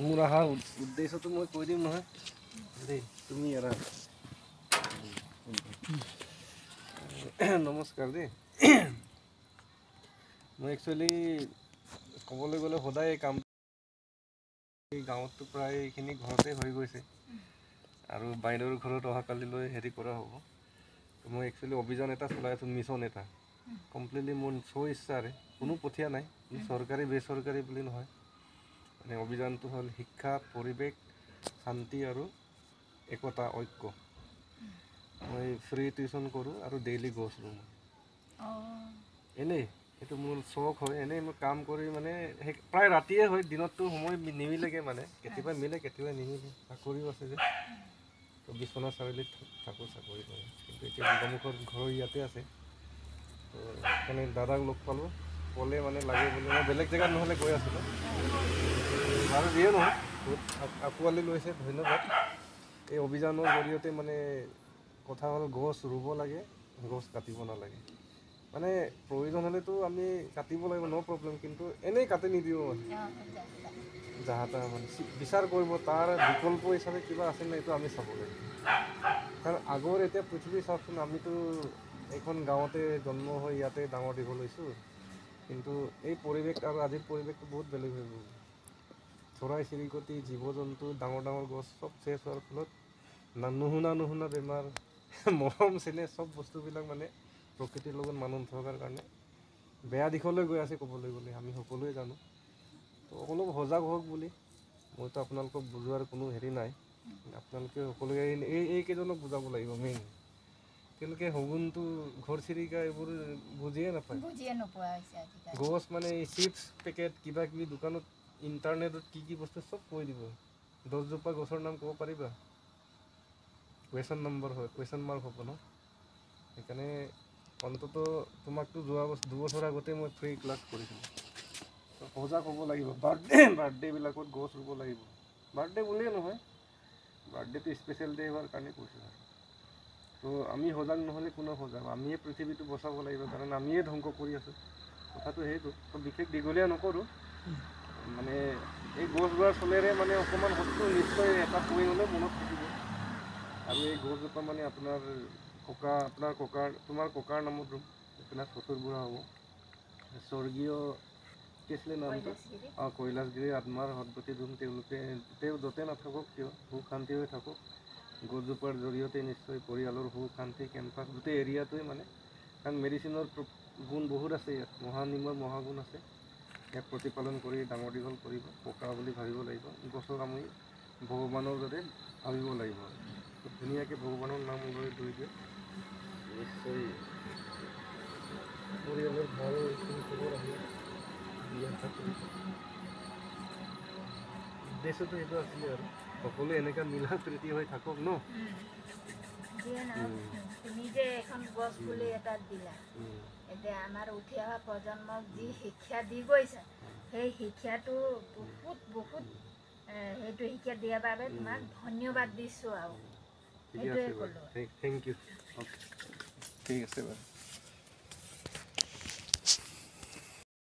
মোৰ অহাৰ উদ্দেশ্যটো মই কৈ দিম নহয় দেই, তুমি এৰা। নমস্কাৰ দেই। মই একচুৱেলি ক'বলৈ গ'লে সদায় এই কাম গাঁৱততো প্ৰায় এইখিনি ঘৰতে হৈ গৈছে আৰু বাইদেউৰ ঘৰত অহাকালিলৈ হেৰি কৰা হ'ব। মই একচুৱেলি অভিযান এটা চলাই আছোঁ, মিছন এটা কমপ্লিটলি মোৰ ইচ্ছাৰে, কোনো পঠীয়া নাই, চৰকাৰী বেচৰকাৰী বুলি নহয়। মানে অভিযানটো হ'ল শিক্ষা, পৰিৱেশ, শান্তি আৰু একতা, ঐক্য। মই ফ্ৰী টিউশ্যন কৰোঁ আৰু ডেইলি গছ ৰুওঁ। এনেই সেইটো মোৰ চখ হয়, এনেই মই কাম কৰি মানে প্ৰায় ৰাতিয়ে হয়, দিনততো সময় নিমিলেগৈ মানে, কেতিয়াবা মিলে কেতিয়াবা নিমিলে, চাকৰিও আছে যে। তো বিশ্বনাথ চাৰিআলিত থাকোঁ, চাকৰি কৰোঁ, কিন্তু এতিয়া গোগামুখৰ ঘৰ ইয়াতে আছে। তো সেইকাৰণে দাদাক লগ পালোঁ, ক'লে মানে লাগে বুলি, মই বেলেগ জেগাত নহ'লে গৈ আছিলোঁ আৰু যিয়ে নহয় বহুত আঁকোৱালি লৈছে, ধন্যবাদ। এই অভিযানৰ জৰিয়তে মানে কথা হ'ল গছ ৰুব লাগে, গছ কাটিব নালাগে। মানে প্ৰয়োজন হ'লেতো আমি কাটিব লাগিব, ন' প্ৰব্লেম, কিন্তু এনেই কাটি নিদিওঁ মানে যাহা তাহা মানে বিচাৰ কৰিব, তাৰ বিকল্প হিচাপে কিবা আছে নে এইটো আমি চাব লাগিব। কাৰণ আগৰ এতিয়া পৃথিৱী চাওকচোন, আমিতো এইখন গাঁৱতে জন্ম হৈ ইয়াতে ডাঙৰ দীঘল হৈছোঁ, কিন্তু এই পৰিৱেশ আৰু আজিৰ পৰিৱেশটো বহুত বেলেগ হৈ গ'ল। চৰাই চিৰিকটি, জীৱ জন্তু, ডাঙৰ ডাঙৰ গছ চব চেছ হোৱাৰ ফলত নুশুনা বেমাৰ, মৰম চেনেহ চব বস্তুবিলাক মানে প্ৰকৃতিৰ লগত মানুহ নথকাৰ কাৰণে বেয়া দিশলৈ গৈ আছে ক'বলৈ গ'লে, আমি সকলোৱে জানো। তো অলপ সজাগ হওক বুলি, মইতো আপোনালোকক বুজোৱাৰ কোনো হেৰি নাই, আপোনালোকে সকলোৱে এইকেইজনক বুজাব লাগিব মেইন। তেওঁলোকে শগুনটো, ঘৰচিৰিকা এইবোৰ বুজিয়ে নাপায়। গছ মানে এই চিপছ পেকেট কিবা কিবি দোকানত, ইণ্টাৰনেটত কি কি বস্তু চব কৈ দিব। 10জোপা গছৰ নাম ক'ব পাৰিবা? কুৱেশ্যন নম্বৰ হয়, কুৱেশ্যন মাৰ্ক হ'ব ন। সেইকাৰণে অন্তত তোমাকতো দুবছৰ আগতে মই ফ্ৰী ক্লাছ কৰিছিলোঁ। সজাগ হ'ব লাগিব, বাৰ্থডেবিলাকত গছ ৰুব লাগিব। বাৰ্থডে বুলিয়ে নহয়, বাৰ্থডেটো স্পেচিয়েল ডে হোৱাৰ কাৰণে কৈছোঁ আৰু। তো আমি সজাগ নহ'লে কোনে সজাগ, আমিয়ে পৃথিৱীটো বচাব লাগিব, কাৰণ আমিয়ে ধ্বংস কৰি আছোঁ। কথাটো সেইটো। তো বিশেষ দীঘলীয়া নকৰোঁ, মানে এই গছ ৰোৱাৰ চলেৰে মানে অকণমান বস্তু নিশ্চয় এটা পৰি হ'লেও মনত থাকিব। আৰু এই গছজোপা মানে তোমাৰ ককাৰ নামত ৰুম, আপোনাৰ চচুৰ বুঢ়া হ'ব। স্বৰ্গীয় কি আছিলে নামটো? কৈলাশগিৰিৰ আত্মাৰ সদ্গতি ধুম, তেওঁ য'তে নাথাকক কিয় সুখ শান্তি হৈ থাকক। গছজোপাৰ জৰিয়তে নিশ্চয় পৰিয়ালৰ সুখ শান্তি, কেম্পাছ গোটেই এৰিয়াটোৱে মানে, কাৰণ মেডিচিনৰ গুণ বহুত আছে ইয়াত, মহানিমৰ মহাগুণ আছে। ইয়াক প্ৰতিপালন কৰি ডাঙৰ দীঘল কৰিব, পকা বুলি ভাবিব লাগিব। গছক আমি ভগৱানৰ দৰে ভাবিব লাগিব। ধুনীয়াকৈ ভগৱানৰ নাম লৈ দিয়ে, নিশ্চয় পৰিয়ালৰ ভাল খবৰ আহি দিয়া থাকে। উদ্দেশ্যটো সেইটো আছিলে আৰু সকলোৱে এনেকুৱা মিলা প্ৰীতি হৈ থাকক ন। তুমি যে এখন গছ পুলি এটা দিলা, এতিয়া আমাৰ উঠি অহা প্ৰজন্মক যি শিক্ষা দি গৈছা, সেই শিক্ষাটো বহুত সেইটো শিক্ষা দিয়াৰ বাবে তোমাক ধন্যবাদ দিছোঁ আৰু সেইটোৱে ক'লোঁ। Thank you. ঠিক আছে বাৰু।